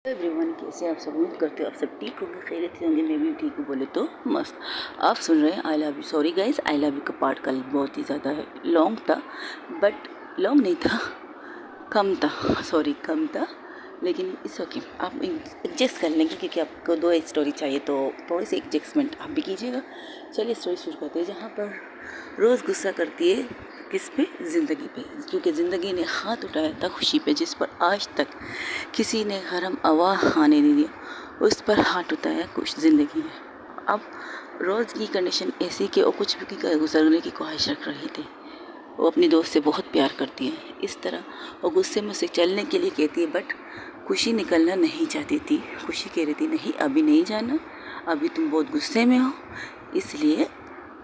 Everyone, कैसे आप सब? उम्मीद करते हो आप सब ठीक होंगे, खैरियत से होंगे। मैं भी ठीक हूँ, बोले तो मस्त। आप सुन रहे हैं आई love you. Sorry guys, I love you का पार्ट कल बहुत ही ज़्यादा लॉन्ग था, बट लॉन्ग नहीं था, कम था, सॉरी कम था, लेकिन इट्स ओके। आप एडजस्ट कर लेंगे क्योंकि आपको दो स्टोरी चाहिए तो थोड़ी सी एडजस्टमेंट आप भी कीजिएगा। चलिए स्टोरी शुरू करते हैं। जहाँ पर रोज़ गुस्सा करती है किस पे? ज़िंदगी पे, क्योंकि ज़िंदगी ने हाथ उठाया था खुशी पे, जिस पर आज तक किसी ने हरम आवाह आने नहीं दिया, उस पर हाथ उठाया कुछ ज़िंदगी ने। अब रोज़ की कंडीशन ऐसी कि वो कुछ भी गुजरने की ख्वाहिश रख रही थी। वो अपनी दोस्त से बहुत प्यार करती है, इस तरह वो गुस्से में उसे चलने के लिए कहती है, बट खुशी निकलना नहीं चाहती थी। खुशी कह रही थी, नहीं अभी नहीं जाना, अभी तुम बहुत गुस्से में हो, इसलिए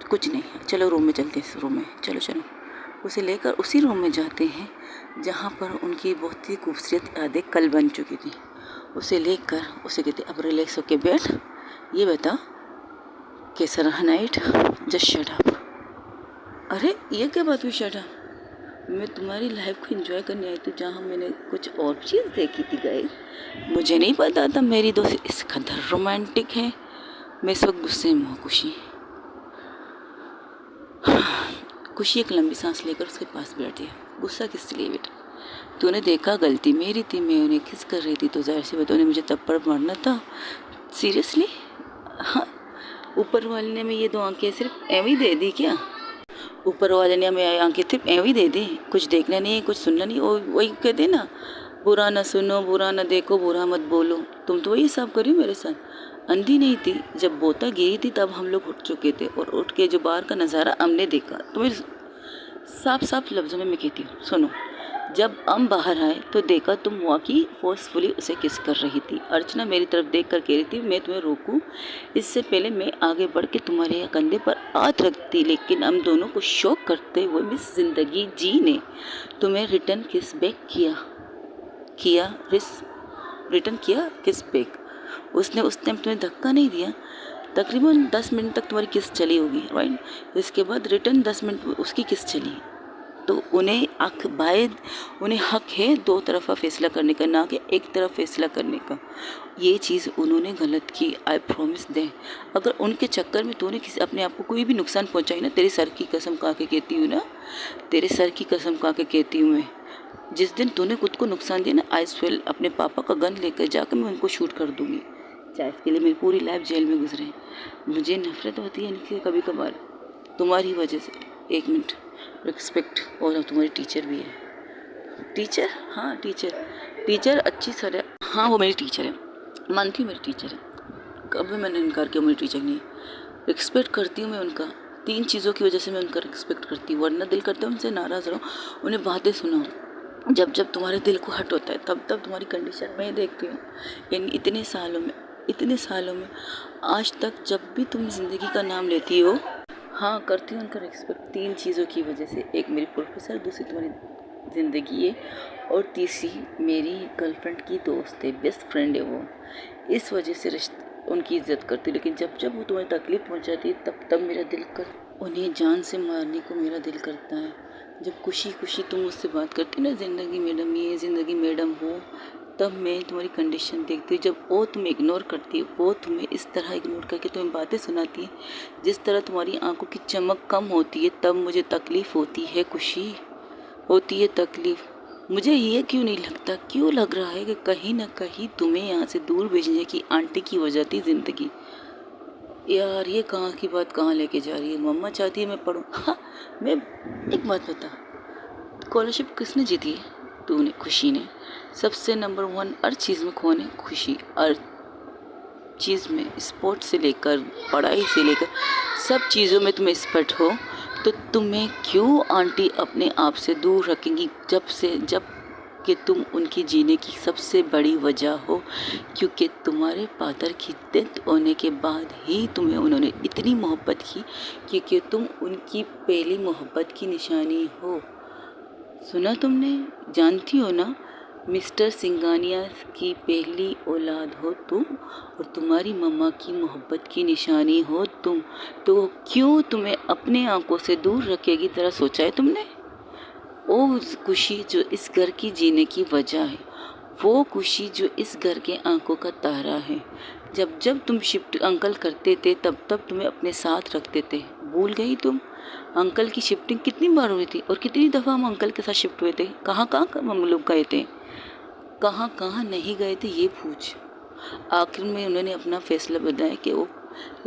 कुछ नहीं, चलो रूम में चलते हैं, रूम में चलो चलो। उसे लेकर उसी रूम में जाते हैं जहाँ पर उनकी बहुत ही खूबसूरत यादें कल बन चुकी थी। उसे लेकर उसे कहते, अब रिलैक्स होके बैठ, ये बता कैसा रहा नाइट? Just shut up. अरे ये क्या बात हुई शट अप? मैं तुम्हारी लाइफ को एंजॉय करने आई थी जहाँ मैंने कुछ और चीज़ देखी थी गई। मुझे नहीं पता था मेरी दोस्त इस कदर रोमांटिक है। मैं इस वक्त गुस्से में हूँ। खुशी एक लंबी सांस लेकर उसके पास बैठ गया। गुस्सा किस लिए बेटा? तूने देखा गलती मेरी थी, मैं उन्हें किस कर रही थी तो जाहिर सी बात उन्हें मुझे थप्पड़ मारना था। सीरियसली? हाँ, ऊपर वाले ने मैं ये दो आंखें सिर्फ एवं ही दे दी क्या? ऊपर वाले ने हमें आंखें सिर्फ एवं ही दे दी, कुछ देखना नहीं है, कुछ सुनना नहीं। वही कहते ना, बुरा ना सुनो, बुरा ना देखो, बुरा मत बोलो। तुम तो वही सब करी मेरे साथ। अंधी नहीं थी, जब बोता गिरी थी तब हम लोग उठ चुके थे, और उठ के जो बाहर का नज़ारा हमने देखा। तुम्हें साफ साफ लफ्ज़ों में मैं कहती हूँ, सुनो। जब हम बाहर आए तो देखा तुम वाकई फोर्सफुली उसे किस कर रही थी। अर्चना मेरी तरफ देख कर कह रही थी, मैं तुम्हें रोकूं इससे पहले मैं आगे बढ़ के तुम्हारे कंधे पर हाथ रखती, लेकिन हम दोनों को शौक करते हुए मिस जिंदगी जी ने तुम्हें रिटर्न किस बैक किया किस बैक। उसने उस टाइम तुम्हें धक्का नहीं दिया। तकरीबन 10 मिनट तक तुम्हारी किस चली होगी, राइट? इसके बाद रिटर्न 10 मिनट उसकी किस चली। तो उन्हें हक है दो तरफा फैसला करने का, ना कि एक तरफ फैसला करने का। ये चीज़ उन्होंने गलत की, आई प्रॉमिस दे। अगर उनके चक्कर में तूने किसी अपने आप को कोई भी नुकसान पहुंचाई ना, तेरे सर की कसम खा के कहती हूँ ना, तेरे सर की कसम खा के कहती हूँ मैं, जिस दिन तूने खुद को नुकसान दिया ना, आई स्वेल अपने पापा का गन लेकर जाकर मैं उनको शूट कर दूँगी। चाहे इसके लिए मेरी पूरी लाइफ जेल में गुजरे। मुझे नफरत होती है इनकी कभी कभार, तुम्हारी वजह से। एक मिनट, रिस्पेक्ट। और तुम्हारी टीचर भी है। टीचर? हाँ टीचर अच्छी सर है। हाँ वो मेरी टीचर है, मानती हूँ मेरी टीचर है, कभी मैंने इनकार किया मेरी टीचर नहीं। रिस्पेक्ट करती हूँ मैं उनका। 3 चीज़ों की वजह से मैं उनका रिस्पेक्ट करती हूँ, वरना दिल करता है उनसे नाराज़ रहूँ, उन्हें बातें सुनाऊँ। जब तुम्हारे दिल को हर्ट होता है तब तुम्हारी कंडीशन मैं देखती हूँ। इन इतने सालों में आज तक जब भी तुम ज़िंदगी का नाम लेती हो, हाँ करती हूँ उनका रिस्पेक्ट 3 चीज़ों की वजह से। एक मेरी प्रोफेसर, दूसरी तुम्हारी ज़िंदगी है, और तीसरी मेरी गर्लफ्रेंड की दोस्त है, बेस्ट फ्रेंड है वो। इस वजह से उनकी इज्जत करती। लेकिन जब वो तुम्हें तकलीफ़ पहुँचाती है तब मेरा दिल कर उन्हें जान से मारने को मेरा दिल करता है। जब खुशी तुम मुझसे बात करती ना, ज़िंदगी मैडम ये, ज़िंदगी मैडम वो, तब मैं तुम्हारी कंडीशन देखती हूँ। जब वो तुम्हें इग्नोर करती है, वो तुम्हें इस तरह इग्नोर करके तुम्हें बातें सुनाती है जिस तरह तुम्हारी आंखों की चमक कम होती है, तब मुझे तकलीफ़ होती है, खुशी होती है, तकलीफ़। मुझे ये क्यों नहीं लगता, क्यों लग रहा है कि कहीं ना कहीं तुम्हें यहाँ से दूर भेजने की आंटी की वजह थी ज़िंदगी। यार ये कहाँ की बात कहाँ लेके जा रही है? मम्मा चाहती है मैं पढूं। हाँ, मैं एक बात बता, स्कॉलरशिप किसने जीती है? तूने, खुशी ने। सबसे नंबर 1 हर चीज़ में कौन है? खुशी। हर चीज़ में, स्पोर्ट्स से लेकर पढ़ाई से लेकर सब चीज़ों में तुम एक्सपर्ट हो, तो तुम्हें क्यों आंटी अपने आप से दूर रखेंगी? जब कि तुम उनकी जीने की सबसे बड़ी वजह हो, क्योंकि तुम्हारे फादर की डेथ होने के बाद ही तुम्हें उन्होंने इतनी मोहब्बत की, क्योंकि तुम उनकी पहली मोहब्बत की निशानी हो। सुना तुमने? जानती हो ना, मिस्टर सिंघानिया की पहली औलाद हो तुम, और तुम्हारी मम्मा की मोहब्बत की निशानी हो तुम। तो क्यों तुम्हें अपने आंखों से दूर रखेगी? ज़रा सोचा है तुमने? वो खुशी जो इस घर की जीने की वजह है, वो खुशी जो इस घर के आंखों का तारा है। जब जब तुम शिफ्ट अंकल करते थे तब तब तुम्हें अपने साथ रखते थे। भूल गई तुम? अंकल की शिफ्टिंग कितनी बार हुई थी और कितनी दफ़ा हम अंकल के साथ शिफ्ट हुए थे। कहाँ कहाँ हम लोग गए थे, कहाँ कहाँ नहीं गए थे, ये पूछ। आखिर में उन्होंने अपना फैसला बताया कि वो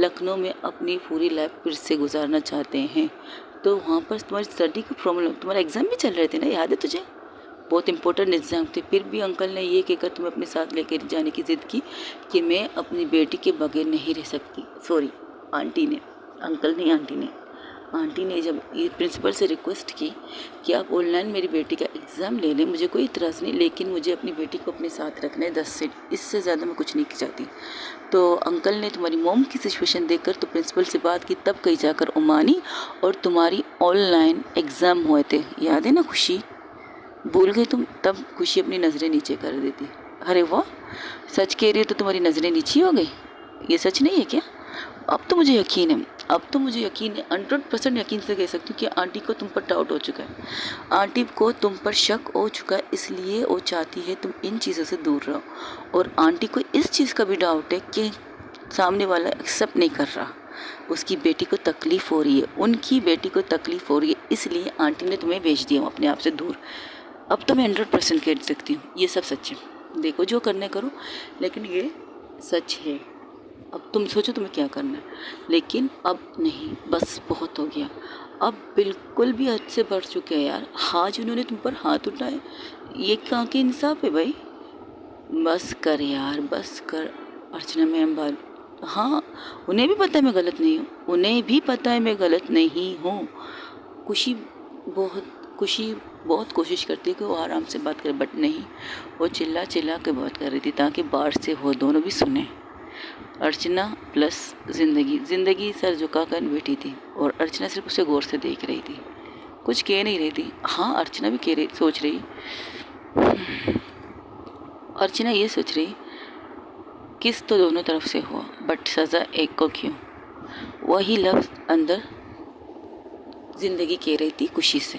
लखनऊ में अपनी पूरी लाइफ फिर से गुजारना चाहते हैं। तो वहाँ पर तुम्हारी स्टडी की प्रॉब्लम, तुम्हारा एग्ज़ाम भी चल रहे थे ना, याद है तुझे? बहुत इंपॉर्टेंट एग्ज़ाम थे। फिर भी अंकल ने ये कहकर तुम्हें अपने साथ लेकर जाने की ज़िद की कि मैं अपनी बेटी के बगैर नहीं रह सकती। सॉरी, आंटी ने, अंकल नहीं, आंटी ने। आंटी ने जब ये प्रिंसिपल से रिक्वेस्ट की कि आप ऑनलाइन मेरी बेटी का एग्ज़ाम ले लें, मुझे कोई इतराज़ नहीं, लेकिन मुझे अपनी बेटी को अपने साथ रखना है 10 से, इससे ज़्यादा मैं कुछ नहीं चाहती। तो अंकल ने तुम्हारी मॉम की सिचुएशन देखकर तो प्रिंसिपल से बात की, तब कहीं जाकर वो मानी और तुम्हारी ऑनलाइन एग्ज़ाम हुए थे। याद है ना खुशी? भूल गई तुम? तब खुशी अपनी नज़रें नीचे कर देती। अरे वाह, सच कह रही हो तो तुम्हारी नज़रें नीची हो गई? ये सच नहीं है क्या? अब तो मुझे यकीन है, अब तो मुझे यकीन है, 100% यकीन से कह सकती हूँ कि आंटी को तुम पर डाउट हो चुका है। आंटी को तुम पर शक हो चुका है, इसलिए वो चाहती है तुम इन चीज़ों से दूर रहो। और आंटी को इस चीज़ का भी डाउट है कि सामने वाला एक्सेप्ट नहीं कर रहा, उसकी बेटी को तकलीफ़ हो रही है, उनकी बेटी को तकलीफ़ हो रही है, इसलिए आंटी ने तुम्हें भेज दिया अपने आप से दूर। अब तो मैं 100% कह सकती हूँ ये सब सच है। देखो जो करने करो, लेकिन ये सच है। अब तुम सोचो तुम्हें क्या करना है, लेकिन अब नहीं, बस बहुत हो गया। अब बिल्कुल भी हद से बढ़ चुके हैं यार। आज उन्होंने तुम पर हाथ उठाए, ये कहाँ के इंसाफ है भाई? बस कर यार, बस कर। अर्चना मैम बाल, हाँ, उन्हें भी पता है मैं गलत नहीं हूँ, उन्हें भी पता है मैं गलत नहीं हूँ। खुशी खुशी बहुत कोशिश करती है कि वो आराम से बात करे, बट नहीं, वो चिल्ला चिल्ला के बात कर रही थी ताकि बाहर से वो दोनों भी सुने। अर्चना प्लस ज़िंदगी सर झुका कर बैठी थी और अर्चना सिर्फ उसे गौर से देख रही थी, कुछ कह नहीं रही थी। हाँ, अर्चना भी सोच रही, अर्चना ये सोच रही, किस तो दोनों तरफ से हुआ, बट सज़ा एक को क्यों? वही लफ्ज़ अंदर ज़िंदगी कह रही थी खुशी से,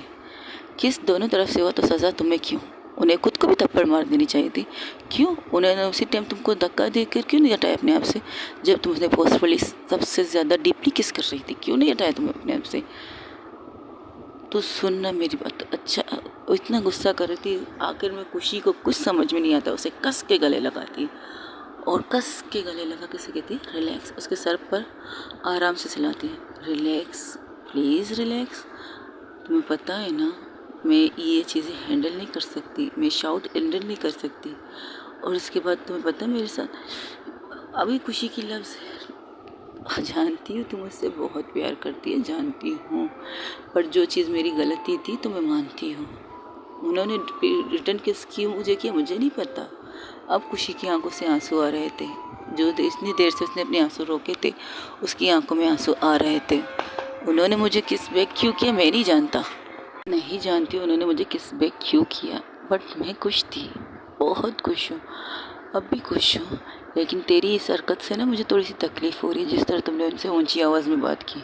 किस दोनों तरफ से हुआ तो सज़ा तुम्हें क्यों? उन्हें खुद को भी थप्पड़ मार देनी चाहिए थी। क्यों उन्होंने उसी टाइम तुमको धक्का देकर क्यों नहीं हटाया अपने आप से? जब तुम उसने फोर्सफुली सबसे ज़्यादा डीपली किस कर रही थी, क्यों नहीं हटाया तुम्हें अपने आप से? तो सुनना मेरी बात। अच्छा, इतना गुस्सा कर रही थी, आखिर में खुशी को कुछ समझ में नहीं आता, उसे कस के गले लगाती और कस के गले लगा के से कहती रिलैक्स, उसके सर पर आराम से चलाती है, रिलैक्स प्लीज़ रिलैक्स। तुम्हें पता है ना मैं ये चीज़ें हैंडल नहीं कर सकती, मैं शाउट हैंडल नहीं कर सकती। और इसके बाद तुम्हें पता है मेरे साथ अभी खुशी की लफ्ज़, जानती हूँ तुम मुझसे बहुत प्यार करती है, जानती हूँ, पर जो चीज़ मेरी गलती थी तो मैं मानती हूँ। उन्होंने रिटर्न किस क्यों मुझे किया मुझे नहीं पता। अब खुशी की आंखों से आंसू आ रहे थे, जो इतनी देर से उसने अपने आंसू रोके थे उसकी आंखों में आंसू आ रहे थे। उन्होंने मुझे किस बैग क्यों किया मैं नहीं जानता, नहीं जानती उन्होंने मुझे किस बैग क्यों किया, बट मैं खुश थी, बहुत खुश हूँ, अब भी खुश हूँ। लेकिन तेरी इस हरकत से ना मुझे थोड़ी सी तकलीफ़ हो रही है, जिस तरह तुमने उनसे ऊंची आवाज़ में बात की।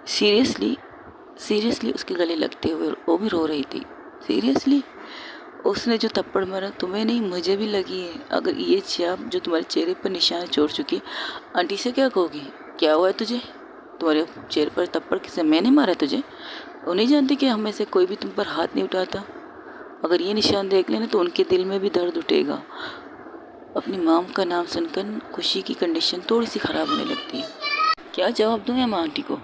सीरियसली उसके गले लगते हुए वो भी रो रही थी। सीरियसली उसने जो थप्पड़ मारा तुम्हें नहीं मुझे भी लगी है। अगर ये छाप जो तुम्हारे चेहरे पर निशान छोड़ चुकी, आंटी से क्या कहोगी? क्या हुआ है तुझे? तुम्हारे चेहरे पर थप्पड़ किसे, मैंने मारा तुझे? वो नहीं जानती कि हम में से कोई भी तुम पर हाथ नहीं उठाता। अगर ये निशान देख लेना तो उनके दिल में भी दर्द उठेगा। अपनी माम का नाम सुनकर खुशी की कंडीशन थोड़ी सी ख़राब होने लगती है। क्या जवाब दूँ मैं आंटी को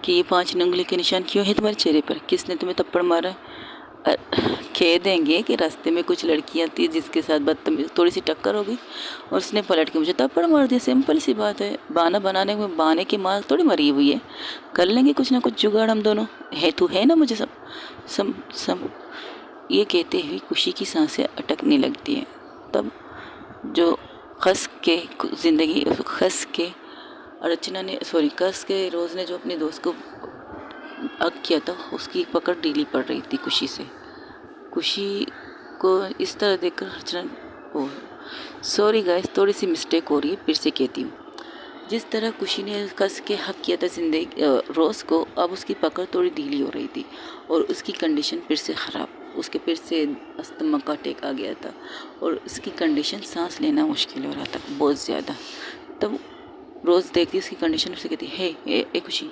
कि ये 5 उंगली के निशान क्यों है तुम्हारे चेहरे पर, किसने तुम्हें थप्पड़ मारा? कह देंगे कि रास्ते में कुछ लड़कियां थी जिसके साथ बदतमीज थोड़ी सी टक्कर हो गई और उसने पलट के मुझे थप्पड़ मार दिया। सिंपल सी बात है, बहाना बनाने में बहाने की मार थोड़ी मरी हुई है, कर लेंगे कुछ ना कुछ जुगाड़ हम दोनों, है तू है ना मुझे सब सब सब। ये कहते हुए खुशी की सांसें अटकने लगती हैं। तब जो खस के ज़िंदगी खस के अर्चना ने कस के रोज़ ने जो अपने दोस्त को अग किया था उसकी पकड़ ढीली पड़ रही थी खुशी से। खुशी को इस तरह देखकर अर्चना, ओ सॉरी गाइस, थोड़ी सी मिस्टेक हो रही है, फिर से कहती हूँ। जिस तरह खुशी ने कस के हक किया था जिंदगी रोज़ को, अब उसकी पकड़ थोड़ी ढीली हो रही थी और उसकी कंडीशन फिर से ख़राब उसके फिर से अस्थमा का अटैक आ गया था और इसकी कंडीशन सांस लेना मुश्किल हो रहा था बहुत ज़्यादा। तब रोज़ देखती उसकी कंडीशन, उसे कहती हे ए खुशी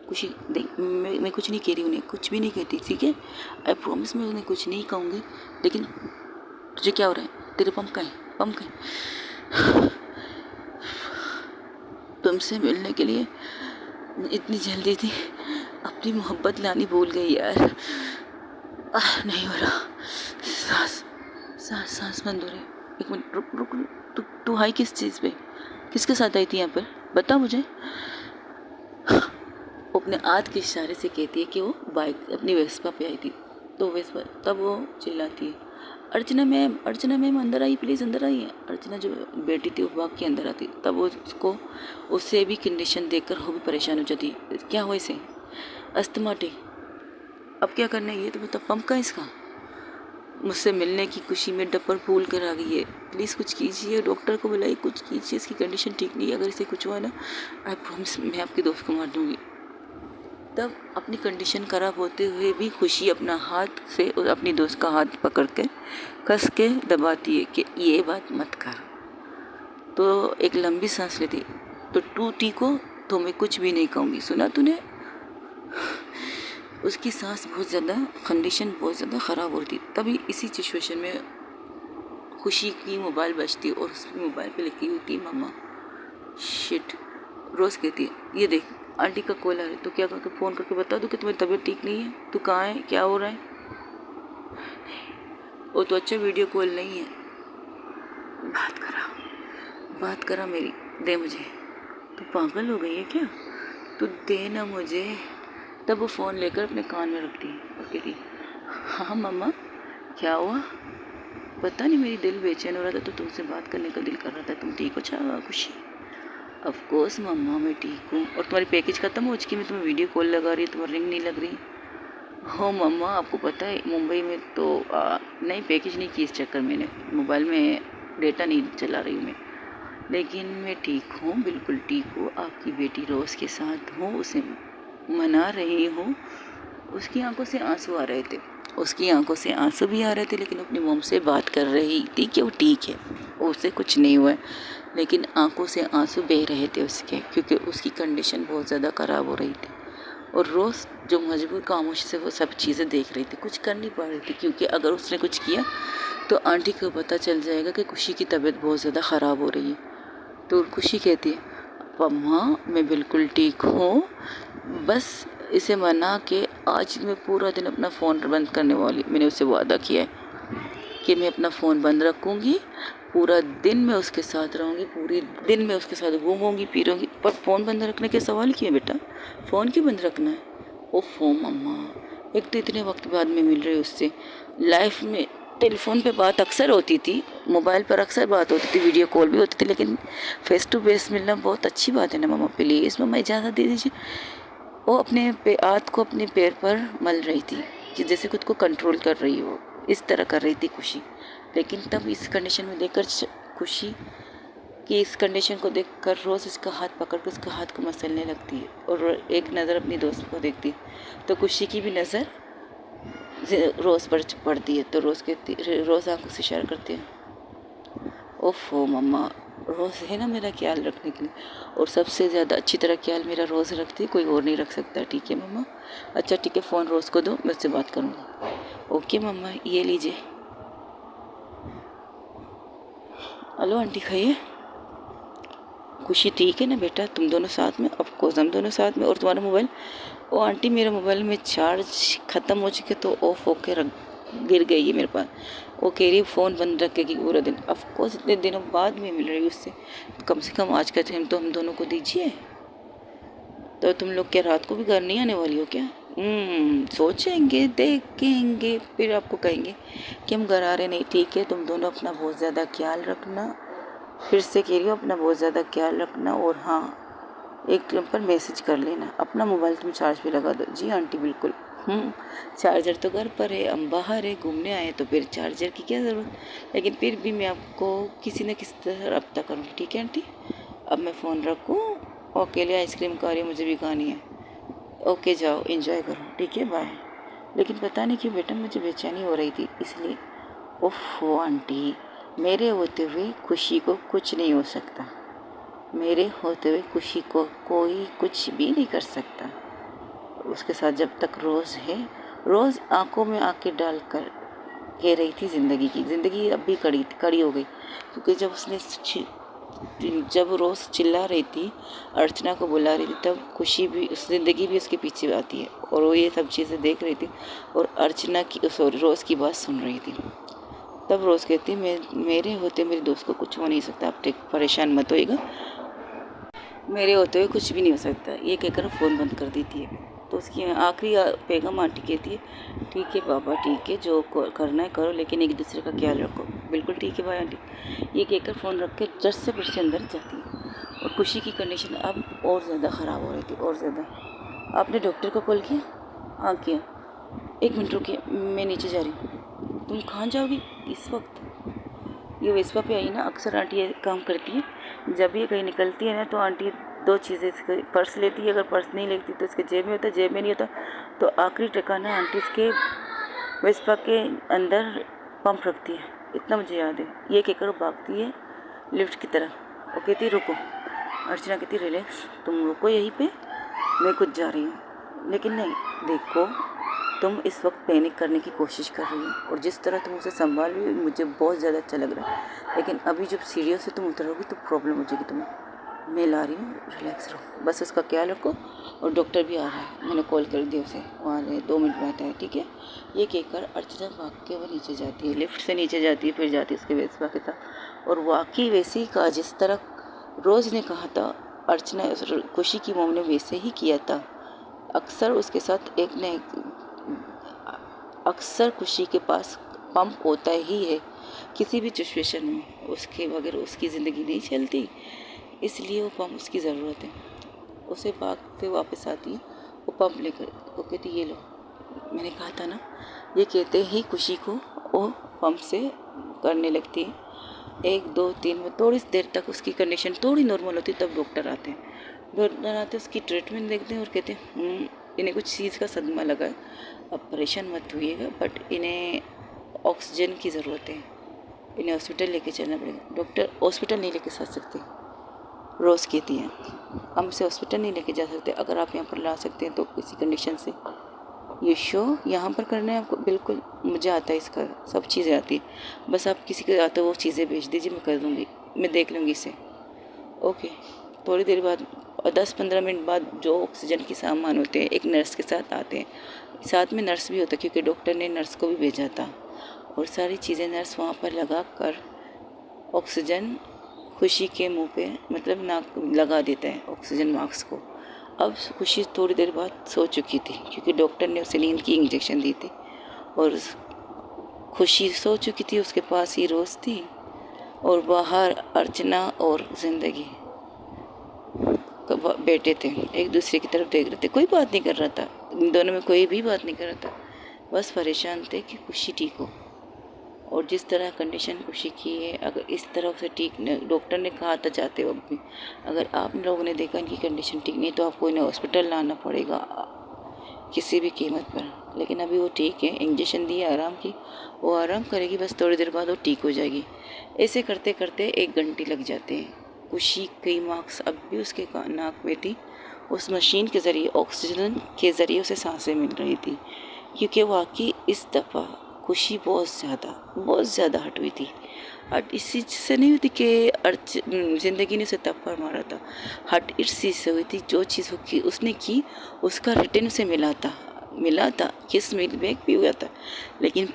खुशी देख, मैं कुछ नहीं कह रही, उन्हें कुछ भी नहीं कहती, ठीक है, आई प्रॉमिस मैं उन्हें कुछ नहीं कहूँगी, लेकिन तुझे क्या हो रहा है, तेरे पंप का है, पंप का है, तुमसे मिलने के लिए इतनी जल्दी थी, अपनी मोहब्बत लानी भूल गई यार, नहीं हो रहा, सांस सांस सांस बंद हो रही, एक मिनट रुक रुक रुक, तू आई किस चीज़ पे, किसके साथ आई थी यहाँ पर, बता मुझे। वो अपने हाथ के इशारे से कहती है कि वो बाइक अपनी वेस्पा पे आई थी, तो वेस्पा, तब वो चिल्लाती है अर्चना मैम अंदर आई, प्लीज़ अंदर आई है। अर्चना जो बेटी थी वो भाग के अंदर आती, तब वो उसको उससे भी कंडीशन देखकर वो भी परेशान हो जाती, क्या हुआ इसे, अस्थमाटिक, अब क्या करना है ये तो बता, पंप का इसका, मुझसे मिलने की खुशी में डब्बर फूल कर आ गई है, प्लीज़ कुछ कीजिए, डॉक्टर को बुलाइए, कुछ कीजिए, इसकी कंडीशन ठीक नहीं है, अगर इसे कुछ हुआ ना आई प्रॉमिस मैं आपके दोस्त को मार दूँगी। तब अपनी कंडीशन ख़राब होते हुए भी खुशी अपना हाथ से और अपनी दोस्त का हाथ पकड़ के कस के दबाती है कि ये बात मत कर, तो एक लंबी सांस लेती, तो तू ठीक हो तो मैं कुछ भी नहीं कहूँगी, सुना तूने। उसकी सांस बहुत ज़्यादा, कंडीशन बहुत ज़्यादा ख़राब होती, तभी इसी सिचुएशन में खुशी की मोबाइल बजती और उसकी मोबाइल पे लिखी होती मम्मा शिट। रोज़ कहती है ये देख आंटी का कॉल आ रहा है, तो क्या करके फ़ोन करके बता दो कि तुम्हारी तबीयत ठीक नहीं है, तू कहाँ है, क्या हो रहा है, वो तो अच्छा वीडियो कॉल नहीं है, बात करा मेरी, दे मुझे, तू पागल हो गई है क्या, तू दे ना मुझे। तब वो फ़ोन लेकर अपने कान में रखती है और कहती हाँ मम्मा क्या हुआ, पता नहीं मेरी दिल बेचैन हो रहा था तो तुमसे बात करने का दिल कर रहा था, तुम ठीक हो अच्छा खुशी। ऑफ कोर्स मम्मा मैं ठीक हूँ, और तुम्हारी पैकेज ख़त्म हो चुकी, मैं तुम्हें वीडियो कॉल लगा रही, तुम्हारी रिंग नहीं लग रही। हो मम्मा आपको पता है मुंबई में तो नहीं पैकेज नहीं की, इस चक्कर मैंने मोबाइल में डेटा नहीं चला रही हूँ मैं, लेकिन मैं ठीक हूँ, बिल्कुल ठीक हूँ, आपकी बेटी रोज़ के साथ हूँ, उसे मना रही हूँ। उसकी आंखों से आंसू आ रहे थे, उसकी आंखों से आंसू भी आ रहे थे, लेकिन अपनी मॉम से बात कर रही थी कि वो ठीक है, उससे कुछ नहीं हुआ है, लेकिन आंखों से आंसू बह रहे थे उसके, क्योंकि उसकी कंडीशन बहुत ज़्यादा ख़राब हो रही थी। और रोज़ जो मजबूर खामोशी से वो सब चीज़ें देख रही थी, कुछ कर नहीं पा रही थी, क्योंकि अगर उसने कुछ किया तो आंटी को पता चल जाएगा कि खुशी की तबीयत बहुत ज़्यादा ख़राब हो रही है। तो खुशी कहती है मम्मा मैं बिल्कुल ठीक हूँ, बस इसे मना के आज मैं पूरा दिन अपना फ़ोन बंद करने वाली, मैंने उससे वादा किया है कि मैं अपना फ़ोन बंद रखूँगी, पूरा दिन मैं उसके साथ रहूँगी, पूरे दिन मैं उसके साथ घूमूँगी फिरूँगी, पर फ़ोन बंद रखने के सवाल क्यों बेटा, फ़ोन क्यों बंद रखना है। ओफ़ो मम्मा, एक तो इतने वक्त बाद में मिल रही उससे, लाइफ में टेलीफोन पे बात अक्सर होती थी, मोबाइल पर अक्सर बात होती थी, वीडियो कॉल भी होती थी, लेकिन फ़ेस टू फेस मिलना बहुत अच्छी बात है ना मम्मा, प्लीज़ मम्मा इजाज़त दे दीजिए। वो अपने हाथ को अपने पैर पर मल रही थी कि जैसे खुद को कंट्रोल कर रही हो, इस तरह कर रही थी खुशी। लेकिन तब इस कंडीशन में देखकर खुशी कि इस कंडीशन को देखकर रोज़ इसका हाथ पकड़ कर उसका हाथ को मसलने लगती है और एक नज़र अपनी दोस्त को देखती है, तो खुशी की भी नज़र रोज़ पर पड़ती है, तो रोज़ कहती, रोज़ आंखों से इशारा करती है ओफ़ो मम्मा, रोज़ है ना मेरा ख्याल रखने के लिए, और सबसे ज़्यादा अच्छी तरह ख्याल मेरा रोज़ रखती है, कोई और नहीं रख सकता, ठीक है मम्मा। अच्छा ठीक है, फ़ोन रोज़ को दो, मैं उससे बात करूँगा। ओके मम्मा ये लीजिए। हेलो आंटी खाइए। खुशी ठीक है ना बेटा, तुम दोनों साथ में, ऑफ कोर्स हम दोनों साथ में, और तुम्हारा मोबाइल, ओ आंटी मेरे मोबाइल में चार्ज ख़त्म हो चुके तो ऑफ होके रख गिर गई है मेरे पास, वो कह रही फ़ोन बंद रखेगी पूरा दिन। ऑफ कोर्स इतने दिनों बाद में मिल रही उससे, तो कम से कम आज का टाइम तो हम दोनों को दीजिए। तो तुम लोग क्या रात को भी घर नहीं आने वाली हो क्या? सोचेंगे देखेंगे फिर आपको कहेंगे कि हम घर आ रहे नहीं, ठीक है तुम दोनों अपना बहुत ज़्यादा ख्याल रखना, फिर से कह रही हो अपना बहुत ज़्यादा ख्याल रखना, और हाँ एक नंबर मैसेज कर लेना, अपना मोबाइल तुम चार्ज पे लगा दो। जी आंटी बिल्कुल। चार्जर तो घर पर है, हम बाहर है घूमने आए तो फिर चार्जर की क्या ज़रूरत, लेकिन फिर भी मैं आपको किसी न किसी तरह रब्ता करूँगी, ठीक है आंटी। अब मैं फ़ोन रखूँ, अकेले आइसक्रीम खा रही हूँ, मुझे भी खानी है। ओके जाओ एंजॉय करो, ठीक है बाय। लेकिन पता नहीं क्यों बेटा मुझे बेचैनी हो रही थी, इसलिए। ओफ़ो आंटी, मेरे होते हुए खुशी को कुछ नहीं हो सकता, मेरे होते हुए खुशी को कोई कुछ भी नहीं कर सकता। उसके साथ जब तक रोज़ है, रोज़ आंखों में आंखें डाल कर कह रही थी ज़िंदगी की, ज़िंदगी अब भी कड़ी हो गई, क्योंकि जब रोज़ चिल्ला रही थी, अर्चना को बुला रही थी, तब खुशी भी, उस ज़िंदगी भी उसके पीछे आती है, और वो ये सब चीज़ें देख रही थी और अर्चना की, सॉरी, रोज़ की बात सुन रही थी। तब रोज़ कहती, मेरे होते मेरे दोस्त को कुछ हो नहीं सकता, आप परेशान मत होइएगा, मेरे होते हुए कुछ भी नहीं हो सकता, ये कहकर फ़ोन बंद कर देती है। तो उसकी आखिरी पैगाम आंटी कहती है, ठीक है पापा, ठीक है, जो करना है करो, लेकिन एक दूसरे का ख्याल रखो। बिल्कुल ठीक है भाई आंटी, ये कहकर फ़ोन रख के जट से फिर से अंदर जाती है। और खुशी की कंडीशन अब और ज़्यादा ख़राब हो रही थी, और ज़्यादा। आपने डॉक्टर को कॉल किया? हाँ किया। 1 मिनट रुकिए, मैं नीचे जा रही हूँ। तुम कहाँ जाओगी इस वक्त? ये वेस्पा पे आई ना, अक्सर आंटी ये काम करती है, जब ये कहीं निकलती है ना तो आंटी 2 चीज़ें, इसके पर्स लेती है, अगर पर्स नहीं लेती तो इसके जेब में होता है, जेब में नहीं होता तो आखिरी ठिकाना आंटी इसके वेस्पा के अंदर पंप रखती है, इतना मुझे याद है। ये कहकर भागती है लिफ्ट की तरफ और कहती रुको। अर्चना कहती रिलैक्स, तुम रुको यहीं पे, मैं खुद जा रही हूँ। लेकिन नहीं, देखो तुम इस वक्त पैनिक करने की कोशिश कर रही हो, और जिस तरह तुम उसे संभाल रही हो मुझे बहुत ज़्यादा अच्छा लग रहा है, लेकिन अभी जब सीढ़ियों से तुम उतरोगी तो प्रॉब्लम हो जाएगी तुम्हें। मैं ला रही हूँ, रिलैक्स रहो, बस उसका ख्याल रखो। और डॉक्टर भी आ रहा है, मैंने कॉल कर दिया उसे, वहाँ रहे, 2 मिनट में आता है, ठीक है। ये कहकर अर्चना भाग के वो नीचे जाती है, लिफ्ट से नीचे जाती है, फिर जाती है उसके वेस्पा के साथ। और वाकई वैसे ही कहा जिस तरह रोज़ ने कहा था, अर्चना खुशी की मॉम ने वैसे ही किया था। अक्सर उसके साथ एक न एक, अक्सर खुशी के पास पंप होता ही है किसी भी सिचुएशन में, उसके बगैर उसकी ज़िंदगी नहीं चलती, इसलिए वो पंप उसकी ज़रूरत है। उसे भाग के वापस आती है वो पंप लेकर, वो कहती ये लो, मैंने कहा था ना। ये कहते ही खुशी को वो पंप से करने लगती है। 1 2 3 में थोड़ी देर तक उसकी कंडीशन थोड़ी नॉर्मल होती है, तब डॉक्टर आते हैं। डॉक्टर आते उसकी ट्रीटमेंट देखते हैं और कहते हैं इन्हें कुछ चीज़ का सदमा लगा है, अब परेशान मत होइएगा, बट इन्हें ऑक्सीजन की ज़रूरत है, इन्हें हॉस्पिटल लेके चलना पड़ेगा। डॉक्टर हॉस्पिटल नहीं लेके जा सकते, रोज़ कहती है हम इसे हॉस्पिटल नहीं लेके जा सकते, अगर आप यहाँ पर ला सकते हैं तो किसी कंडीशन से। ये शो यहाँ पर करना है आपको? बिल्कुल, मुझे आता है, इसका सब चीज़ें आती है, बस आप किसी को आता है वो चीज़ें भेज दीजिए, मैं कर दूँगी, मैं देख लूँगी इसे। ओके। थोड़ी देर बाद 10-15 मिनट बाद जो ऑक्सीजन के सामान होते हैं एक नर्स के साथ आते हैं, साथ में नर्स भी होता है क्योंकि डॉक्टर ने नर्स को भी भेजा था, और सारी चीज़ें नर्स वहाँ पर लगा कर ऑक्सीजन खुशी के मुंह पे, मतलब नाक लगा देता है ऑक्सीजन मास्क को। अब खुशी थोड़ी देर बाद सो चुकी थी क्योंकि डॉक्टर ने उसे नींद की इंजेक्शन दी थी, और खुशी सो चुकी थी, उसके पास ही रोज़ थी, और बाहर अर्चना और ज़िंदगी बैठे थे, एक दूसरे की तरफ देख रहे थे, कोई बात नहीं कर रहा था, इन दोनों में कोई भी बात नहीं कर रहा था, बस परेशान थे कि खुशी ठीक हो। और जिस तरह कंडीशन खुशी की है, अगर इस तरह से ठीक, डॉक्टर ने कहा था जाते वक्त भी, अगर आप लोगों ने देखा इनकी कंडीशन ठीक नहीं तो आपको इन्हें हॉस्पिटल लाना पड़ेगा किसी भी कीमत पर। लेकिन अभी वो ठीक है, इंजेक्शन दिया आराम की, वो आराम करेगी, बस थोड़ी देर बाद वो ठीक हो जाएगी। ऐसे करते करते 1 घंटे लग जाते हैं। खुशी की मार्क्स अब भी उसके नाक में थी, उस मशीन के ज़रिए, ऑक्सीजन के ज़रिए उसे सांसें मिल रही थी, क्योंकि वाकई इस दफ़ा खुशी बहुत ज़्यादा हट हुई थी। हट इस चीज़ से नहीं हुई थी कि ज़िंदगी ने उसे थप्पड़ मारा था, हट इस चीज़ से हुई थी जो चीज़ उसने की उसका रिटर्न उसे मिला था, किस मिल बैक भी हुआ था, लेकिन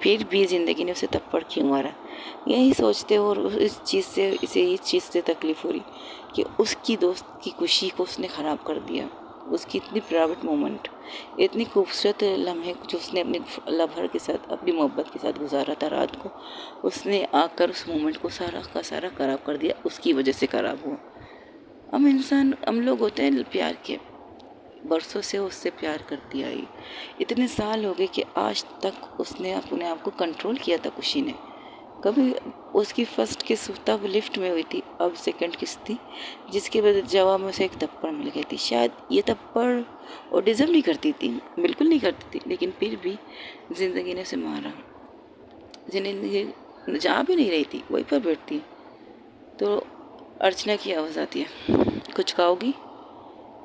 फिर भी ज़िंदगी ने उसे थप्पड़ क्यों मारा, यही सोचते। और इस चीज़ से तकलीफ़ हो रही कि उसकी दोस्त की खुशी को उसने ख़राब कर दिया, उसकी इतनी प्राइवेट मोमेंट, इतनी खूबसूरत लम्हे जो उसने अपने लवर के साथ, अपनी मोहब्बत के साथ गुजारा था रात को, उसने आकर उस मोमेंट को सारा का सारा ख़राब कर दिया, उसकी वजह से ख़राब हुआ। हम लोग होते हैं प्यार के, बरसों से उससे प्यार करती आई, इतने साल हो गए कि आज तक उसने अपने आप को कंट्रोल किया था खुशी ने, कभी उसकी फर्स्ट किस तब लिफ्ट में हुई थी, अब सेकंड किस थी, जिसके बाद जवाब में उसे एक थप्पड़ मिल गई थी। शायद ये थप्पड़ वो डिज़र्व नहीं करती थी, बिल्कुल नहीं करती थी, लेकिन फिर भी ज़िंदगी ने उसे मारा। ज़िंदगी जा भी नहीं रही थी, वहीं पर बैठती। तो अर्चना की आवाज़ आती है, कुछ खाओगी?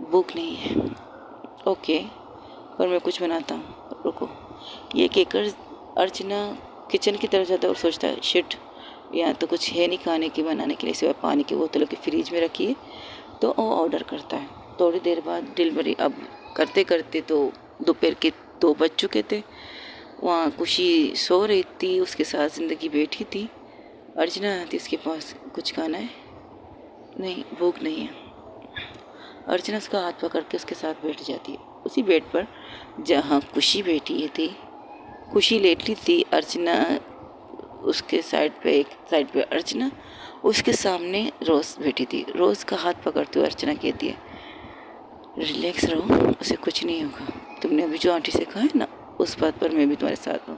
भूख नहीं है। ओके, पर मैं कुछ बनाता हूँ, रुको। ये कहकर अर्चना किचन की तरफ जाता है और सोचता है, शिट, यहाँ तो कुछ है नहीं खाने के बनाने के लिए सिवाय पानी की बोतलों की फ्रिज में रखी है। तो वो ऑर्डर करता है। थोड़ी देर बाद डिलीवरी, अब करते करते तो दोपहर के 2 बज चुके थे। वहाँ खुशी सो रही थी, उसके साथ ज़िंदगी बैठी थी। अर्चना आती उसके पास, कुछ खाना है? नहीं, भूख नहीं है। अर्चना उसका हाथ पकड़ के उसके साथ बैठ जाती है उसी बेड पर जहाँ खुशी बैठी थी। खुशी लेटी थी, अर्चना उसके एक साइड पे अर्चना, उसके सामने रोज़ बैठी थी। रोज़ का हाथ पकड़ते हुए अर्चना कहती है, रिलैक्स रहो, उसे कुछ नहीं होगा। तुमने अभी जो आंटी से कहा है ना, उस बात पर मैं भी तुम्हारे साथ हूँ।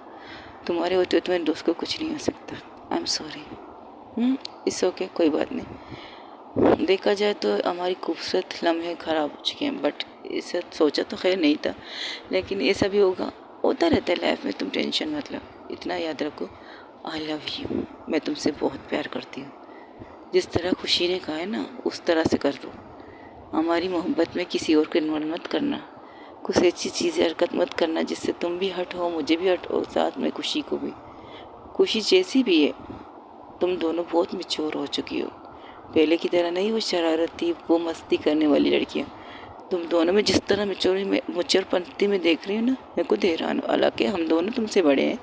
तुम्हारे होते हुए तुम्हारे दोस्त को कुछ नहीं हो सकता। आई एम सॉरी। इट्स ओके, कोई बात नहीं। देखा जाए तो हमारी खूबसूरत लम्हे ख़राब हो चुके हैं, बट इसे सोचा तो खैर नहीं था, लेकिन ऐसा भी होता रहता है लाइफ में। तुम टेंशन मत लो, इतना याद रखो, आई लव यू, मैं तुमसे बहुत प्यार करती हूँ। जिस तरह खुशी ने कहा है ना, उस तरह से कर दो। हमारी मोहब्बत में किसी और को इन्वॉल्व मत करना, कुछ ऐसी चीज़ें हरकत मत करना जिससे तुम भी हट हो, मुझे भी हट हो, साथ में खुशी को भी। खुशी जैसी भी है, तुम दोनों बहुत मैच्योर हो चुकी हो। पहले की तरह नहीं वो शरारती, वो मस्ती करने वाली लड़कियाँ। तुम दोनों में जिस तरह मैच्योरपंती में देख रही हो ना, मेरे को हैरान हो। हालांकि हम दोनों तुमसे बड़े हैं,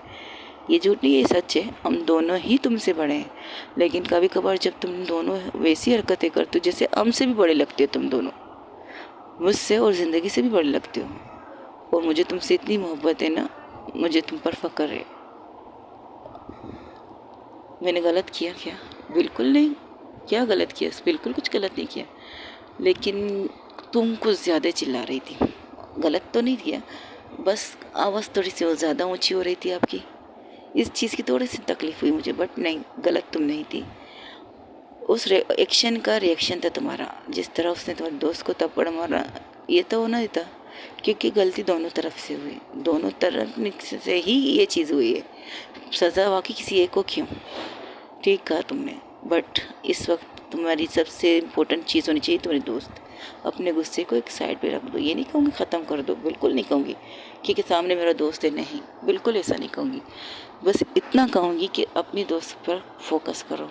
ये झूठ नहीं, ये सच है, हम दोनों ही तुमसे बड़े हैं। लेकिन कभी कभार जब तुम दोनों वैसी हरकतें करते हो जैसे हमसे भी बड़े लगते हो, तुम दोनों मुझसे और ज़िंदगी से भी बड़े लगते हो। और मुझे तुमसे इतनी मोहब्बत है ना, मुझे तुम पर फ़क्र है। मैंने गलत किया क्या? बिल्कुल नहीं। क्या गलत किया? बिल्कुल कुछ गलत नहीं किया, लेकिन तुम कुछ ज़्यादा चिल्ला रही थी। गलत तो नहीं किया, बस आवाज़ थोड़ी सी और ज़्यादा ऊंची हो रही थी आपकी। इस चीज़ की थोड़ी सी तकलीफ़ हुई मुझे, बट नहीं, गलत तुम नहीं थी। उस एक्शन का रिएक्शन था तुम्हारा। जिस तरह उसने तुम्हारे दोस्त को थप्पड़ मारा, ये तो होना ही था, क्योंकि गलती दोनों तरफ से हुई, दोनों तरफ से ही ये चीज़ हुई है। सज़ा वाकई किसी एक को क्यों? ठीक कहा तुमने, बट इस वक्त तुम्हारी सबसे इम्पोर्टेंट चीज़ होनी चाहिए तुम्हारे दोस्त। अपने गुस्से को एक साइड पे रख दो। ये नहीं कहूँगी ख़त्म कर दो, बिल्कुल नहीं कहूँगी कि सामने मेरा दोस्त है, नहीं, बिल्कुल ऐसा नहीं कहूँगी। बस इतना कहूँगी कि अपने दोस्त पर फोकस करो।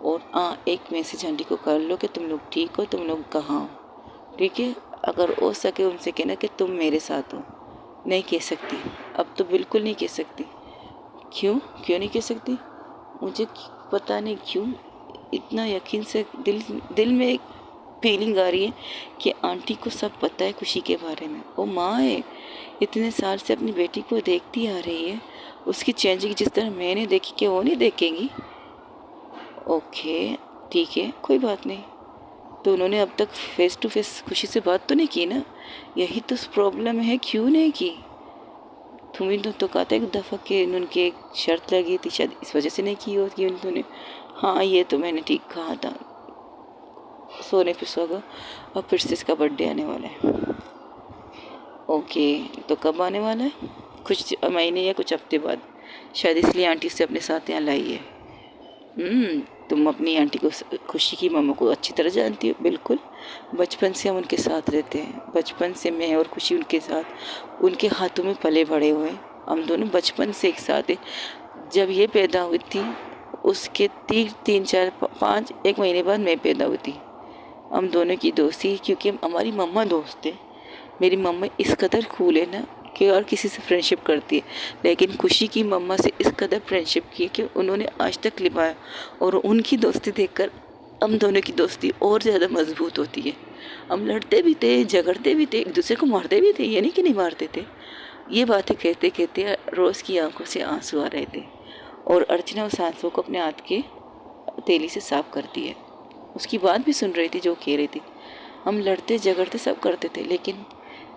और एक मैसेज आंटी को कर लो कि तुम लोग ठीक हो, तुम लोग कहाँ हो, ठीक है? अगर हो सके उनसे कहना कि तुम मेरे साथ हो। नहीं कह सकती, अब तो बिल्कुल नहीं कह सकती। क्यों नहीं कह सकती? मुझे पता नहीं क्यों इतना यकीन से दिल में एक फीलिंग आ रही है कि आंटी को सब पता है खुशी के बारे में। वो माँ है, इतने साल से अपनी बेटी को देखती आ रही है, उसकी चेंजिंग जिस तरह मैंने देखी, कि वो नहीं देखेंगी? ओके, ठीक है, कोई बात नहीं। तो उन्होंने अब तक फेस टू फेस खुशी से बात तो नहीं की ना? यही तो प्रॉब्लम है, क्यों नहीं की? तुम्हें तो कहा था एक दफ़ा कि उनकी एक शर्त लगी थी, शायद इस वजह से नहीं की होगी उन्होंने। हाँ, ये तो मैंने ठीक कहा था, सोने पे सोगा। अब फिर से इसका बर्थडे आने वाला है। ओके, तो कब आने वाला है? कुछ महीने या कुछ हफ्ते बाद, शायद इसलिए आंटी से अपने साथ यहाँ लाई है। तुम अपनी आंटी को, खुशी की मम्मा को अच्छी तरह जानती हो। बिल्कुल, बचपन से हम उनके साथ रहते हैं। बचपन से मैं और खुशी उनके साथ, उनके हाथों में पले बड़े हुए। हम दोनों बचपन से एक साथ हैं। जब ये पैदा हुई थी, उसके 3-4-5 एक महीने बाद मैं पैदा हुई थी। हम दोनों की दोस्ती, क्योंकि हमारी मम्मा दोस्त है। मेरी मम्मा इस कदर कूल है ना कि और किसी से फ्रेंडशिप करती है, लेकिन खुशी की मम्मा से इस कदर फ्रेंडशिप की कि उन्होंने आज तक निभाया। और उनकी दोस्ती देखकर हम दोनों की दोस्ती और ज़्यादा मजबूत होती है। हम लड़ते भी थे, झगड़ते भी थे, एक दूसरे को मारते भी थे, ये नहीं कि नहीं मारते थे। ये बातें कहते कहते रोज़ की आंखों से आंसू आ रहे थे, और अर्चना उस आंसू को अपने हाथ के तेली से साफ करती है। उसकी बात भी सुन रही थी जो कह रही थी। हम लड़ते झगड़ते सब करते थे, लेकिन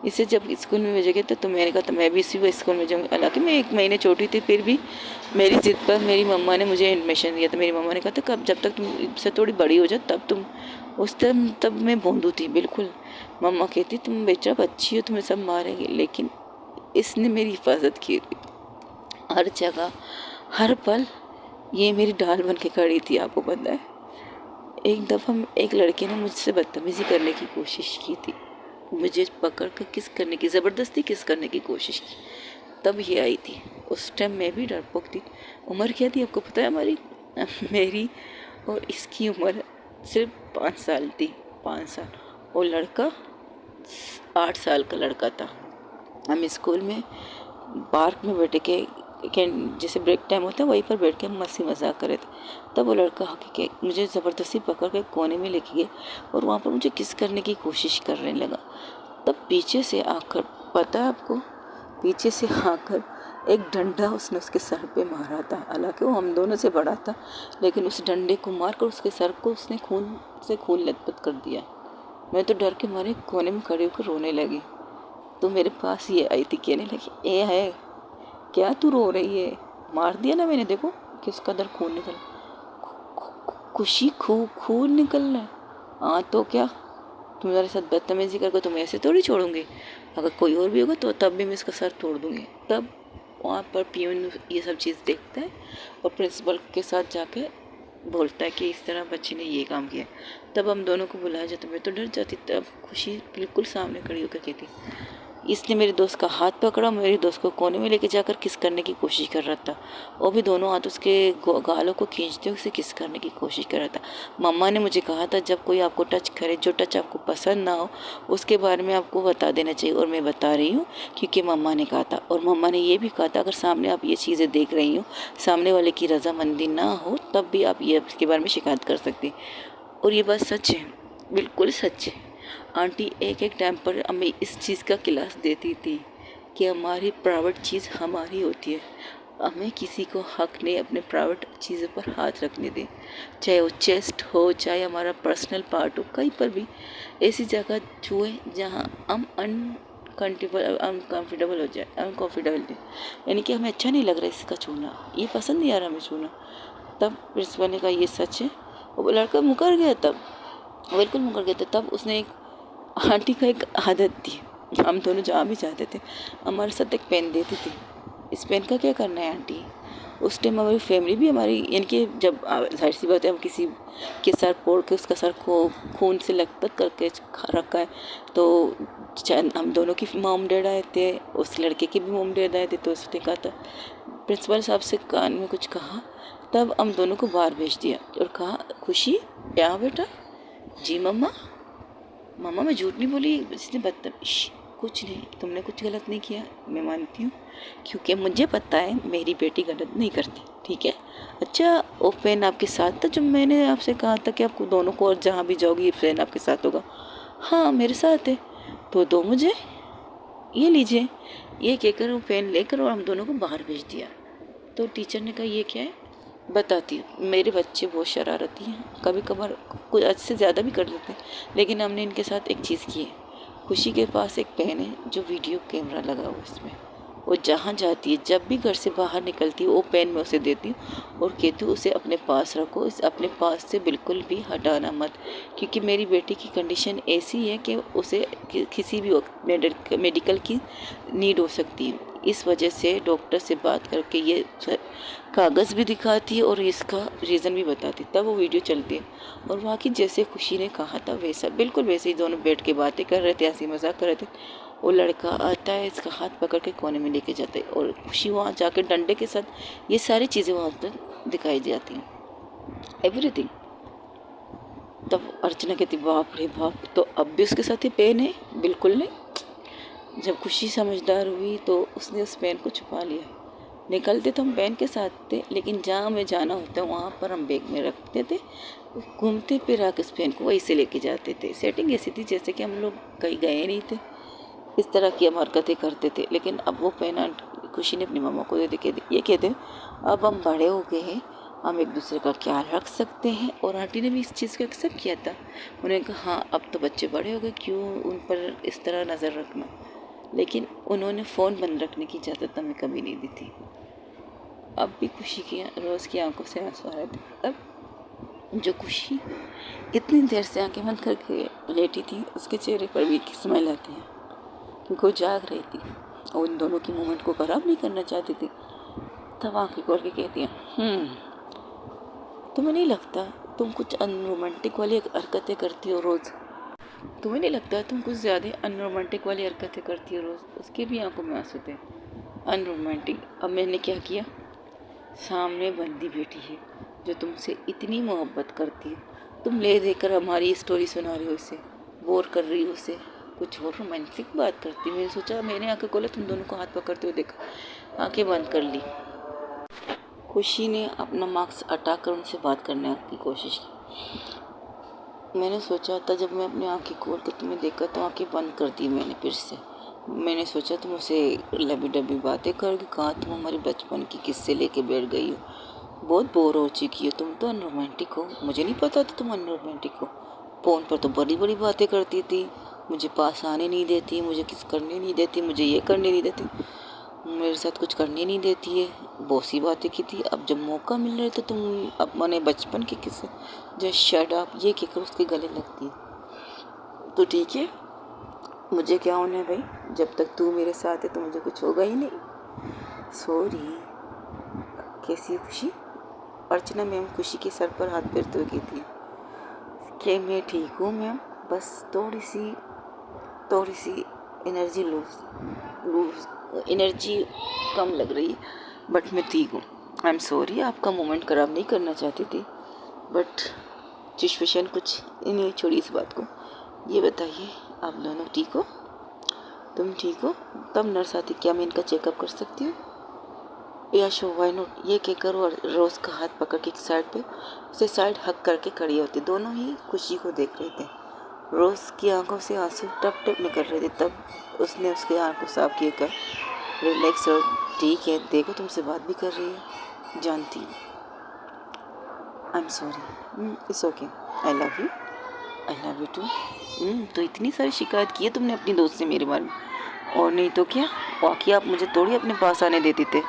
इसे जब स्कूल में भेजा गया तो मैंने कहा तो मैं भी इसी स्कूल में जाऊँगी। हालांकि मैं 1 महीने छोटी थी, फिर भी मेरी ज़िद पर मेरी मम्मा ने मुझे एडमिशन दिया। तो मेरी मम्मा ने कहा था कब जब तक तुम इससे थोड़ी बड़ी हो जाओ तब तुम, उस टाइम तब मैं भोंदू थी बिल्कुल। मम्मा कहती तुम बेचा बच्ची हो, तुम्हें सब मारेंगे, लेकिन इसने मेरी हिफाजत की थी हर जगह हर पल। ये मेरी ढाल बन के खड़ी थी। आपको पता है एक दफ़ा एक लड़के ने मुझसे बदतमीज़ी करने की कोशिश की थी, मुझे पकड़ कर किस करने की, ज़बरदस्ती किस करने की कोशिश की, तब ये आई थी। उस टाइम मैं भी डरपोक थी। उम्र क्या थी आपको पता है हमारी? मेरी और इसकी उम्र सिर्फ 5 साल थी, 5 साल। और लड़का 8 साल का लड़का था। हम स्कूल में पार्क में बैठ के जैसे ब्रेक टाइम होता है वहीं पर बैठ के हम मस्ती मजाक कर रहे थे। तब वो लड़का के मुझे ज़बरदस्ती पकड़ के कोने में लेके गए और वहाँ पर मुझे किस करने की कोशिश करने लगा। तब पीछे से आकर, पता है आपको, पीछे से आकर एक डंडा उसने उसके सर पे मारा था। हालांकि वो हम दोनों से बड़ा था, लेकिन उस डंडे को मारकर उसके सर को उसने खून लथपथ कर दिया। मैं तो डर के मारे कोने में खड़े होकर रोने लगी। तो मेरे पास ये आई थी, कहने लगी ए है क्या तू रो रही है, मार दिया ना मैंने, देखो किस कदर खून निकल, खुशी खून निकल रहा है। हाँ तो क्या, तुम्हारे साथ बदतमीजी करके तो मैं ऐसे थोड़ी छोड़ूंगी, अगर कोई और भी होगा तो तब भी मैं इसका सर तोड़ दूंगी। तब वहाँ पर पियून ये सब चीज़ देखता है और प्रिंसिपल के साथ जाके बोलता है कि इस तरह बच्चे ने ये काम किया। तब हम दोनों को बुलाया जाता। मैं तो डर जाती। तब खुशी बिल्कुल सामने खड़ी होकर कहती, इसने मेरे दोस्त का हाथ पकड़ा, मेरे दोस्त को कोने में लेके जाकर किस करने की कोशिश कर रहा था। वो भी दोनों हाथ उसके गालों को खींचते हुए उसे किस करने की कोशिश कर रहा था। मम्मा ने मुझे कहा था जब कोई आपको टच करे, जो टच आपको पसंद ना हो उसके बारे में आपको बता देना चाहिए, और मैं बता रही हूँ क्योंकि मम्मा ने कहा था। और मम्मा ने ये भी कहा था अगर सामने आप ये चीज़ें देख रही हो, सामने वाले की रजामंदी ना हो, तब भी आप ये इसके बारे में शिकायत कर सकती। और ये बात सच है, बिल्कुल सच है। आंटी एक एक टाइम पर हमें इस चीज़ का क्लास देती थी कि हमारी प्राइवेट चीज़ हमारी होती है, हमें किसी को हक नहीं अपने प्राइवेट चीज़ों पर हाथ रखने दें, चाहे वो चेस्ट हो, चाहे हमारा पर्सनल पार्ट हो, कहीं पर भी ऐसी जगह छुए जहाँ हम अनकम्फर्टेबल हो जाए, अनकम्फर्टेबल, यानी कि हमें अच्छा नहीं लग रहा है इसका छूना, ये पसंद नहीं आ रहा हमें छूना। तब प्रिंसिपल ने कहा ये सच है। वो लड़का मुकर गया, तब बिल्कुल मुकर गया था। तब उसने एक आंटी का एक आदत थी, हम दोनों जहाँ भी जाते थे हमारे साथ एक पेन देती थी। इस पेन का क्या करना है आंटी? उस टाइम हमारी फैमिली भी हमारी, यानी कि जब जाहिर सी बात है हम किसी के सर फोड़ के उसका सर को खून से लथपथ करके रखा है, तो हम दोनों की मॉम डैड आए थे, उस लड़के के भी मॉम डैड आए थे। तो उसने कहा था, प्रिंसिपल साहब से कान में कुछ कहा, तब हम दोनों को बाहर भेज दिया और कहा खुशी क्या बेटा? जी मम्मा। मम्मा मैं झूठ नहीं बोली, इसने बदतमीज, कुछ नहीं, तुमने कुछ गलत नहीं किया, मैं मानती हूँ क्योंकि मुझे पता है मेरी बेटी गलत नहीं करती, ठीक है। अच्छा वो पेन आपके साथ था जब मैंने आपसे कहा था कि आपको दोनों को, और जहाँ भी जाओगी ये पेन आपके साथ होगा? हाँ मेरे साथ है। तो दो मुझे, ये लीजिए। ये कहकर वो पेन लेकर और हम दोनों को बाहर भेज दिया। तो टीचर ने कहा ये क्या है? बताती हूँ। मेरे बच्चे बहुत शरारती हैं, कभी कभार कुछ अच्छे से ज़्यादा भी कर लेते हैं, लेकिन हमने इनके साथ एक चीज़ की है। खुशी के पास एक पेन है जो वीडियो कैमरा लगा हुआ है इसमें। वो जहाँ जाती है, जब भी घर से बाहर निकलती है, वो पेन मैं उसे देती हूँ और कहती हूँ उसे अपने पास रखो, इस अपने पास से बिल्कुल भी हटाना मत, क्योंकि मेरी बेटी की कंडीशन ऐसी है कि उसे किसी भी वक्त मेडिकल की नीड हो सकती है। इस वजह से डॉक्टर से बात करके ये कागज़ भी दिखाती है और इसका रीज़न भी बताती, तब वो वीडियो चलती है। और वाकई जैसे खुशी ने कहा था वैसा, बिल्कुल वैसे ही दोनों बैठ के बातें कर रहे थे, हंसी मजाक कर रहे थे। वो लड़का आता है, इसका हाथ पकड़ के कोने में लेके जाता है और खुशी वहाँ जाकर डंडे के साथ ये सारी चीज़ें वहाँ पर दिखाई जाती हैं, एवरीथिंग। तब अर्चना कहती बाप रे बाप, तो अब भी उसके साथ ही पेन है? बिल्कुल नहीं। जब खुशी समझदार हुई तो उसने उस पेन को छुपा लिया। निकलते तो हम पेन के साथ थे, लेकिन जहाँ हमें जाना होता है वहाँ पर हम बैग में रखते थे, घूमते फिर आके उस पेन को वहीं से लेके जाते थे। सेटिंग ऐसी थी जैसे कि हम लोग कहीं गए नहीं थे, इस तरह की हम हरकतें करते थे। लेकिन अब वो पेन खुशी ने अपनी मम्मा को दे दे, ये कहते अब हम बड़े हो गए हैं, हम एक दूसरे का ख्याल रख सकते हैं। और आंटी ने भी इस चीज़ को एक्सेप्ट किया था। उन्होंने कहा हाँ अब तो बच्चे बड़े हो गए, क्यों उन पर इस तरह नज़र रखना। लेकिन उन्होंने फ़ोन बंद रखने की इजाज़त हमें कभी नहीं दी थी। अब भी खुशी की रोज़ की आंखों से आंसू आ रहे थे। अब जो खुशी इतनी देर से आंखें बंद करके लेटी थी, उसके चेहरे पर भी एक स्माइल आती है, क्योंकि वो जाग रही थी और उन दोनों की मोमेंट को ख़राब नहीं करना चाहती थी। तब आंखें खोल के कहती हैं, तुम्हें नहीं लगता तुम कुछ अनरोमांटिक वाली हरकतें करती हो रोज़? तुम्हें नहीं लगता तुम कुछ ज़्यादा अनरोमांटिक वाली हरकतें करती हो रोज़? उसके भी आंखों में आंसू थे। अनरोमांटिक? अब मैंने क्या किया? सामने बंदी बैठी है जो तुमसे इतनी मोहब्बत करती है, तुम ले देकर हमारी स्टोरी सुना रही हो, उसे बोर कर रही हो, उसे कुछ और रोमांटिक बात करती। मैंने सोचा, मैंने आंखें खोला, तुम दोनों को हाथ पकड़ते हुए देखा, आंखें बंद कर ली। खुशी ने अपना मास्क हटाकर उनसे बात करने की कोशिश की। मैंने सोचा था, जब मैं अपनी आंखें खोल कर तुम्हें देखा तो आंखें बंद कर दी मैंने फिर से। मैंने सोचा तुम उसे लबी डबी बातें करोगे, कहाँ तुम हमारे बचपन की किस्से लेके बैठ गई हो, बहुत बोर हो चुकी हो, तुम तो अनरोमांटिक हो। मुझे नहीं पता था तुम अनरोमांटिक हो। फ़ोन पर तो बड़ी बड़ी बातें करती थी, मुझे पास आने नहीं देती, मुझे किस करने नहीं देती, मुझे ये करने नहीं देती, मेरे साथ कुछ करने नहीं देती है, बहुत सी बातें की थी। अब जब मौका मिल रहा है तो तुम अपने बचपन के किस्से जस्ट शट अप ये कहकर उसके गले लगती है। तो ठीक है, मुझे क्या होना है भाई, जब तक तू मेरे साथ है तो मुझे कुछ होगा ही नहीं। सॉरी। कैसी खुशी? अर्चना मैम खुशी के सर पर हाथ फेरते हुए कहती है कि मैं ठीक हूँ मैम, बस थोड़ी सी एनर्जी लूज एनर्जी कम लग रही है, बट मैं ठीक हूँ। आई एम सॉरी, आपका मोमेंट ख़राब नहीं करना चाहती थी, बट सिचुएशन कुछ नहीं छोड़ी इस बात को। ये बताइए, आप दोनों ठीक हो? तुम ठीक हो? तब नर्स आती, क्या मैं इनका चेकअप कर सकती हूँ? या शो वाई नॉट, ये कहकर और रोज़ का हाथ पकड़ के एक साइड पे उसे साइड हक करके खड़ी होती। दोनों ही खुशी को देख रहे थे। रोज़ की आंखों से आंसू टप टप निकल रहे थे। तब उसने उसकी आंखों साफ किए कर, रिलैक्स और ठीक है, देखो तुमसे बात भी कर रही है, जानती। I am sorry, it's okay, I love you too. तो इतनी सारी शिकायत की है तुमने अपनी दोस्त से मेरे बारे में, और नहीं तो क्या, बाकी आप मुझे थोड़ी अपने पास आने देते थे।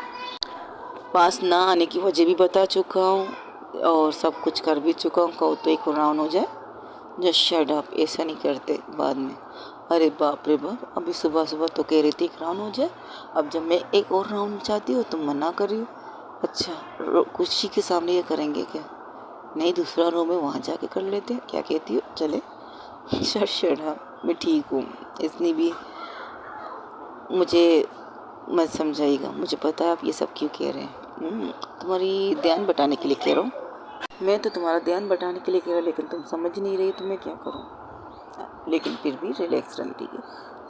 पास ना आने की वजह भी बता चुका हूँ और सब कुछ कर भी चुका हूँ। कहो तो एक राउंड हो जाए, जस्ट शट अप, ऐसा नहीं करते बाद में। अरे बाप रे बाप, अभी सुबह सुबह तो कह रही थी एक राउंड हो जाए, अब जब मैं एक और राउंड चाहती हूँ तुम मना कर रही हो। अच्छा, खुशी के सामने ये करेंगे क्या? नहीं, दूसरा रूम है, वहाँ जाके कर लेते हैं, क्या कहती हो? चले? शट अप, मैं ठीक हूँ, इतनी भी मुझे मत समझाइएगा, मुझे पता है आप ये सब क्यों कह रहे हैं। तुम्हारी ध्यान बटाने के लिए कह रहा हूँ। मैं तो तुम्हारा ध्यान बटाने के लिए कह रहा हूँ, लेकिन तुम समझ नहीं रही, तो मैं क्या करूँ? लेकिन फिर भी रिलैक्स रहना, ठीक है।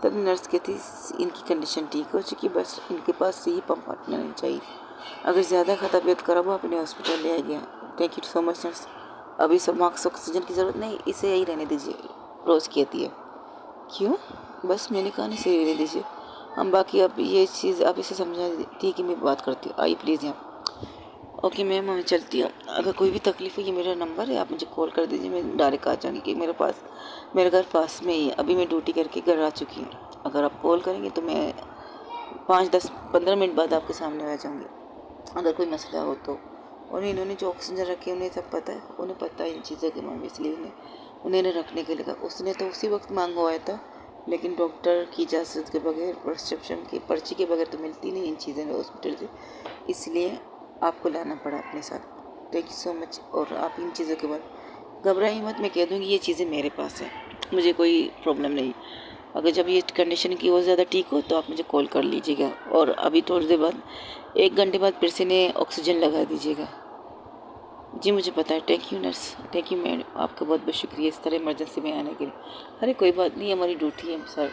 तब नर्स कहती, इनकी कंडीशन ठीक हो चुकी, बस इनके पास से ही पंप हटना चाहिए, अगर ज़्यादा तबीयत खराब हो अपने हॉस्पिटल ले आ गया। Thank you so much nurse, अभी सब मार्क्स ऑक्सीजन की ज़रूरत नहीं, इसे यही रहने दीजिए, रोज़ कहती है। क्यों? बस मैंने कहा नहीं, सही रहने दीजिए, हम बाकी अब ये चीज़ आप इसे समझा दी कि मैं बात करती हूँ। आइए प्लीज़ यहाँ। ओके मैम, मैं चलती हूँ, अगर कोई भी तकलीफ़ है ये मेरा नंबर है, आप मुझे कॉल कर दीजिए, मैं डायरेक्ट आ जाऊँगी, कि मेरे घर पास में ही है, अभी मैं ड्यूटी करके घर आ चुकी हूँ। अगर आप कॉल करेंगे तो मैं 5-10-15 मिनट बाद आपके सामने आ जाऊँगी, अगर कोई मसला हो तो। और इन्होंने जो ऑक्सीजन रखे उन्हें सब पता है, उन्हें पता है इन चीज़ों के मामले, इसलिए उन्हें रखने के लिए कहा। उसने तो उसी वक्त मंगवाया था, लेकिन डॉक्टर की इजाज़त के बगैर, प्रिस्क्रिप्शन की पर्ची के बगैर तो मिलती नहीं इन चीज़ें हॉस्पिटल से, इसलिए आपको लाना पड़ा अपने साथ। Thank you so much. और आप इन चीज़ों के बाद घबराइए मत, मैं कह दूँगी ये चीज़ें मेरे पास है, मुझे कोई प्रॉब्लम नहीं। अगर जब ये कंडीशन की और ज़्यादा ठीक हो तो आप मुझे कॉल कर लीजिएगा, और अभी थोड़ी देर बाद 1 घंटे बाद फिर से इन्हें ऑक्सीजन लगा दीजिएगा। जी मुझे पता है। Thank you nurse, thank you madam, आपका बहुत बहुत शुक्रिया इस तरह इमरजेंसी में आने के लिए। अरे कोई बात नहीं, हमारी ड्यूटी है सर,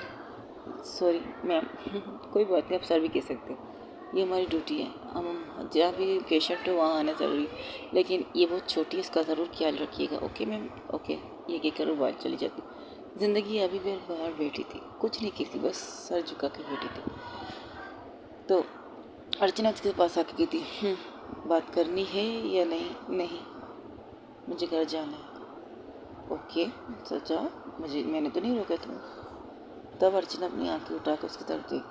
सॉरी मैम, कोई बात नहीं, आप सर भी कह सकते हैं, ये हमारी ड्यूटी है, हम जहाँ भी पेशेंट हो वहाँ आना ज़रूरी, लेकिन ये बहुत छोटी है, इसका ज़रूर ख्याल रखिएगा। Okay ma'am, okay. ये कह कर बात चली जाती। ज़िंदगी अभी भी बाहर बैठी थी, कुछ नहीं की थी, बस सर झुका के बैठी थी। तो अर्चना के पास आके कहती, बात करनी है या नहीं? नहीं, मुझे घर जाना है। ओके, सोचा मैंने तो नहीं रोका तुम्हें। तब अर्चना अपनी आंखें उठाकर उसकी तरफ देखती